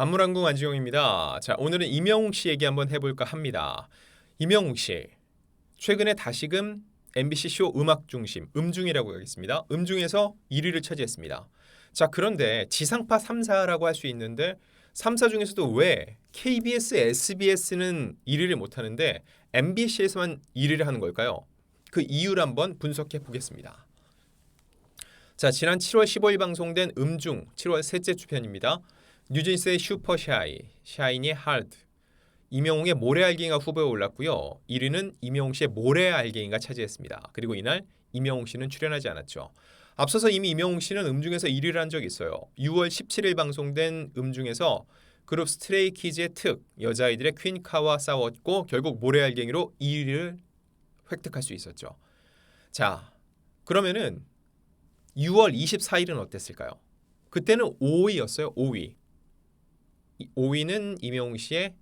안무랑궁 안지용입니다. 자, 오늘은 임영웅 씨 얘기 한번 해볼까 합니다. 임영웅 씨, 최근에 다시금 MBC 쇼 음악 중심, 음중이라고 하겠습니다. 음중에서 1위를 차지했습니다. 자, 그런데 지상파 3사라고 할 수 있는데 3사 중에서도 왜 KBS, SBS는 1위를 못하는데 MBC에서만 1위를 하는 걸까요? 그 이유를 한번 분석해 보겠습니다. 자, 지난 7월 15일 방송된 음중 7월 셋째 주편입니다. 뉴진스의 슈퍼샤이, 샤이니의 하드, 임영웅의 모래알갱이가 후보에 올랐고요. 1위는 임영웅 씨의 모래알갱이가 차지했습니다. 그리고 이날 임영웅 씨는 출연하지 않았죠. 앞서서 이미 임영웅 씨는 음중에서 1위를 한 적이 있어요. 6월 17일 방송된 음중에서 그룹 스트레이키즈의 특, 여자아이들의 퀸카와 싸웠고 결국 모래알갱이로 2위를 획득할 수 있었죠. 자, 그러면은 6월 24일은 어땠을까요? 그때는 5위였어요. 5위. 5위는 임영웅 씨의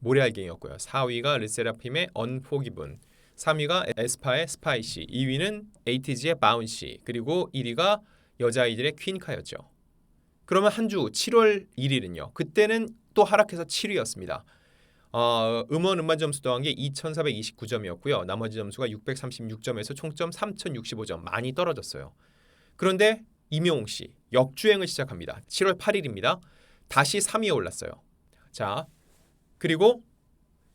모래알갱이였고요. 4위가 르세라핌의 언포기분, 3위가 에스파의 스파이시, 2위는 에이티즈의 바운시, 그리고 1위가 여자아이들의 퀸카였죠. 그러면 한 주 7월 1일은요. 그때는 또 하락해서 7위였습니다. 음원 음반 점수 더한 게 2429점이었고요. 나머지 점수가 636점에서 총점 3065점, 많이 떨어졌어요. 그런데 임영웅 씨 역주행을 시작합니다. 7월 8일입니다. 다시 3위에 올랐어요. 자, 그리고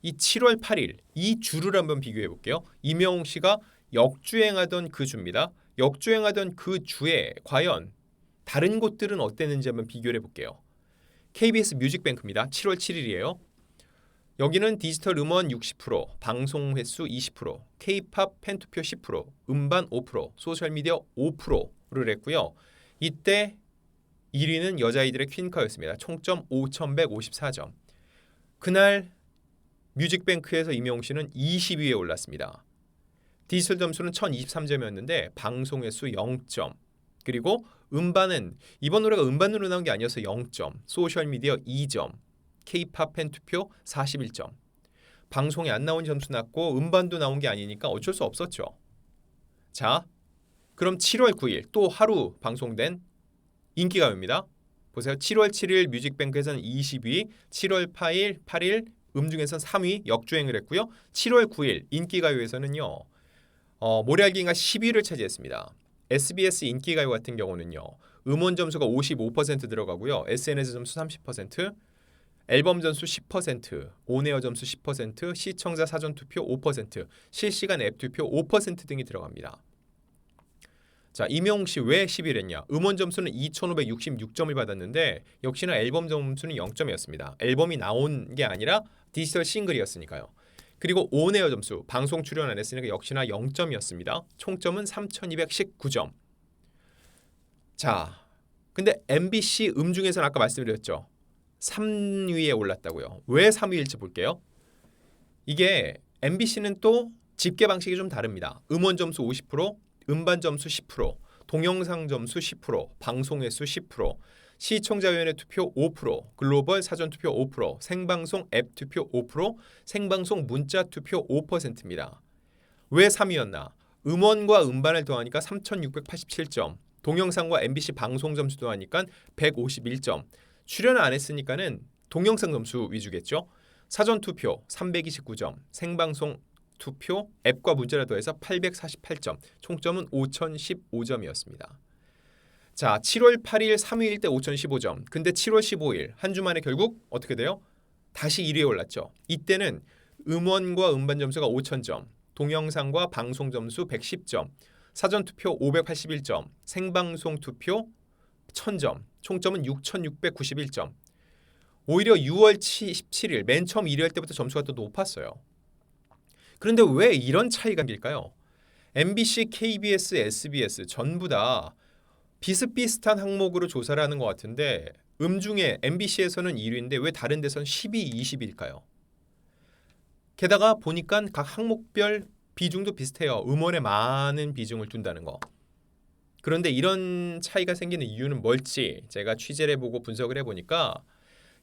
이 7월 8일 이 주를 한번 비교해 볼게요. 임영웅 씨가 역주행하던 그 주입니다. 역주행하던 그 주에 과연 다른 곳들은 어땠는지 한번 비교해 볼게요. KBS 뮤직뱅크입니다. 7월 7일이에요. 여기는 디지털 음원 60%, 방송 횟수 20%, K-팝 팬투표 10%, 음반 5%, 소셜미디어 5%를 했고요. 이때 1위는 여자아이들의 퀸카였습니다. 총점 5,154점. 그날 뮤직뱅크에서 임영웅 씨는 20위에 올랐습니다. 디지털 점수는 1,023점이었는데 방송 횟수 0점. 그리고 음반은 이번 노래가 음반으로 나온 게 아니어서 0점. 소셜미디어 2점. K-팝 팬투표 41점. 방송에 안 나온 점수 났고 음반도 나온 게 아니니까 어쩔 수 없었죠. 자, 그럼 7월 9일 또 하루 방송된 인기가요입니다. 보세요. 7월 7일 뮤직뱅크에서는 20위, 7월 8일 음중에서는 3위 역주행을 했고요. 7월 9일 인기가요에서는요. 모래알갱이가 10위를 차지했습니다. SBS 인기가요 같은 경우는요. 음원 점수가 55% 들어가고요. SNS 점수 30%, 앨범 점수 10%, 온에어 점수 10%, 시청자 사전 투표 5%, 실시간 앱 투표 5% 등이 들어갑니다. 자, 임영웅 씨 왜 10위를 했냐? 음원 점수는 2,566점을 받았는데 역시나 앨범 점수는 0점이었습니다. 앨범이 나온 게 아니라 디지털 싱글이었으니까요. 그리고 온에어 점수, 방송 출연 안 했으니까 역시나 0점이었습니다. 총점은 3,219점. 자, 근데 MBC 음중에서는 아까 말씀드렸죠. 3위에 올랐다고요. 왜 3위일지 볼게요. 이게 MBC는 또 집계 방식이 좀 다릅니다. 음원 점수 50%, 음반 점수 10%, 동영상 점수 10%, 방송 횟수 10%, 시청자위원회 투표 5%, 글로벌 사전 투표 5%, 생방송 앱 투표 5%, 생방송 문자 투표 5%입니다. 왜 3위였나? 음원과 음반을 더하니까 3,687점, 동영상과 MBC 방송 점수 더하니까 151점, 출연 안 했으니까는 동영상 점수 위주겠죠. 사전 투표 329점, 생방송 투표 앱과 문자를 더해서 848점, 총점은 5,015점이었습니다. 자, 7월 8일 3위일 때 5,015점. 근데 7월 15일 한 주 만에 결국 어떻게 돼요? 다시 1위에 올랐죠. 이때는 음원과 음반 점수가 5,000점, 동영상과 방송 점수 110점, 사전 투표 581점, 생방송 투표 1,000점, 총점은 6,691점. 오히려 6월 17일 맨 처음 1위 할 때부터 점수가 더 높았어요. 그런데 왜 이런 차이가 생길까요? MBC, KBS, SBS 전부 다 비슷비슷한 항목으로 조사를 하는 것 같은데 음중에 MBC에서는 1위인데 왜 다른 데서는 12, 20일까요? 게다가 보니까 각 항목별 비중도 비슷해요. 음원에 많은 비중을 둔다는 거. 그런데 이런 차이가 생기는 이유는 뭘지 제가 취재를 해보고 분석을 해보니까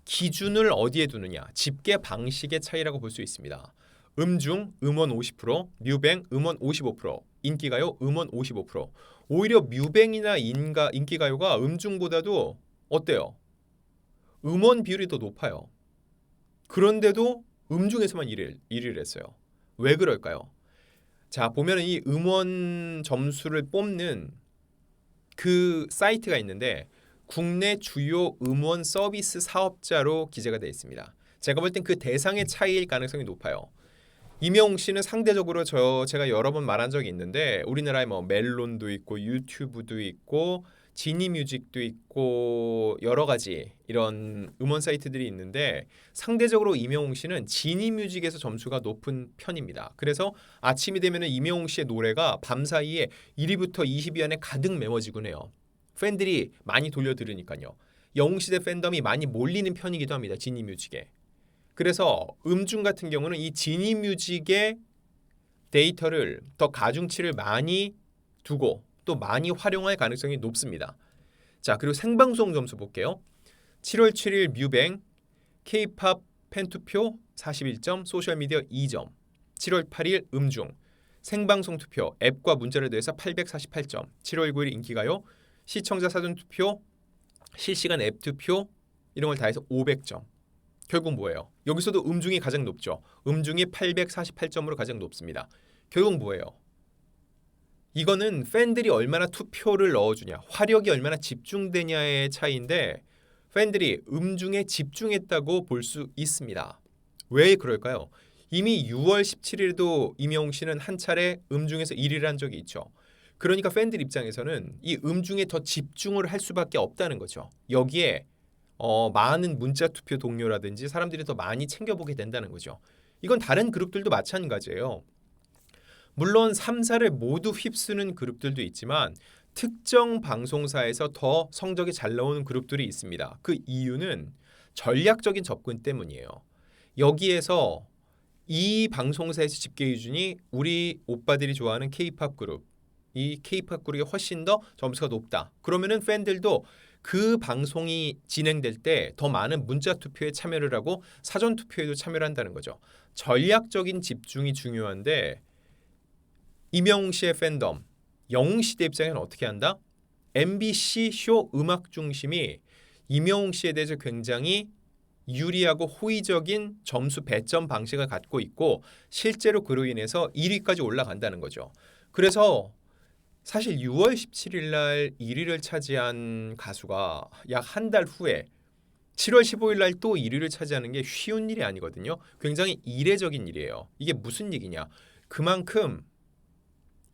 기준을 어디에 두느냐, 집계 방식의 차이라고 볼 수 있습니다. 음중 음원 50%, 뮤뱅 음원 55%, 인기가요 음원 55%. 오히려 뮤뱅이나 인기가요가 음중보다도 어때요? 음원 비율이 더 높아요. 그런데도 음중에서만 1위를 했어요. 왜 그럴까요? 자, 보면 이 음원 점수를 뽑는 그 사이트가 있는데 국내 주요 음원 서비스 사업자로 기재가 되어 있습니다. 제가 볼 땐 그 대상의 차이일 가능성이 높아요. 임영웅 씨는 상대적으로 제가 여러 번 말한 적이 있는데 우리나라에 뭐 멜론도 있고 유튜브도 있고 지니뮤직도 있고 여러 가지 이런 음원 사이트들이 있는데 상대적으로 임영웅 씨는 지니뮤직에서 점수가 높은 편입니다. 그래서 아침이 되면 임영웅 씨의 노래가 밤사이에 1위부터 20위 안에 가득 메워지곤 해요. 팬들이 많이 돌려 들으니까요. 영웅시대 팬덤이 많이 몰리는 편이기도 합니다. 지니뮤직에. 그래서 음중 같은 경우는 이 지니뮤직의 데이터를 더 가중치를 많이 두고 또 많이 활용할 가능성이 높습니다. 자, 그리고 생방송 점수 볼게요. 7월 7일 뮤뱅 K-팝 팬투표 41점, 소셜미디어 2점. 7월 8일 음중 생방송 투표 앱과 문자를 더해서 848점. 7월 9일 인기가요 시청자 사전투표 실시간 앱 투표 이런 걸 다 해서 500점. 결국 뭐예요? 여기서도 음중이 가장 높죠. 음중이 848점으로 가장 높습니다. 결국 뭐예요? 이거는 팬들이 얼마나 투표를 넣어주냐, 화력이 얼마나 집중되냐의 차이인데 팬들이 음중에 집중했다고 볼 수 있습니다. 왜 그럴까요? 이미 6월 17일에도 임영웅 씨는 한 차례 음중에서 1위를 한 적이 있죠. 그러니까 팬들 입장에서는 이 음중에 더 집중을 할 수밖에 없다는 거죠. 여기에 많은 문자 투표 동료라든지 사람들이 더 많이 챙겨보게 된다는 거죠. 이건 다른 그룹들도 마찬가지예요. 물론 3사를 모두 휩쓰는 그룹들도 있지만 특정 방송사에서 더 성적이 잘 나오는 그룹들이 있습니다. 그 이유는 전략적인 접근 때문이에요. 여기에서 이 방송사에서 집계 기준이 우리 오빠들이 좋아하는 K-팝 그룹, 이 K-팝 그룹이 훨씬 더 점수가 높다. 그러면은 팬들도 그 방송이 진행될 때 더 많은 문자 투표에 참여를 하고 사전 투표에도 참여를 한다는 거죠. 전략적인 집중이 중요한데 임영웅 씨의 팬덤, 영웅 시대 입장에는 어떻게 한다? MBC 쇼 음악 중심이 임영웅 씨에 대해서 굉장히 유리하고 호의적인 점수 배점 방식을 갖고 있고 실제로 그로 인해서 1위까지 올라간다는 거죠. 그래서 사실 6월 17일 날 1위를 차지한 가수가 약 한 달 후에 7월 15일 날 또 1위를 차지하는 게 쉬운 일이 아니거든요. 굉장히 이례적인 일이에요. 이게 무슨 얘기냐? 그만큼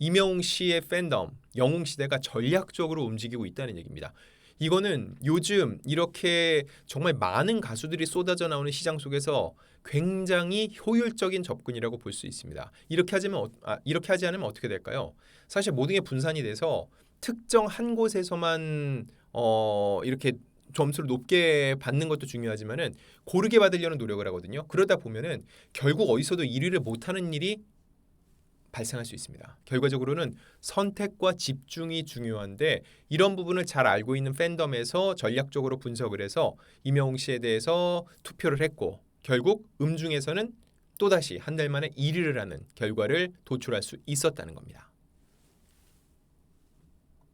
임영웅 씨의 팬덤, 영웅 시대가 전략적으로 움직이고 있다는 얘기입니다. 이거는 요즘 이렇게 정말 많은 가수들이 쏟아져 나오는 시장 속에서 굉장히 효율적인 접근이라고 볼 수 있습니다. 이렇게 하지 않으면 어떻게 될까요? 사실 모든 게 분산이 돼서 특정 한 곳에서만 이렇게 점수를 높게 받는 것도 중요하지만은 고르게 받으려는 노력을 하거든요. 그러다 보면은 결국 어디서도 1위를 못하는 일이 발생할 수 있습니다. 결과적으로는 선택과 집중이 중요한데 이런 부분을 잘 알고 있는 팬덤에서 전략적으로 분석을 해서 임영웅 씨에 대해서 투표를 했고 결국 음중에서는 또다시 한 달 만에 1위를 하는 결과를 도출할 수 있었다는 겁니다.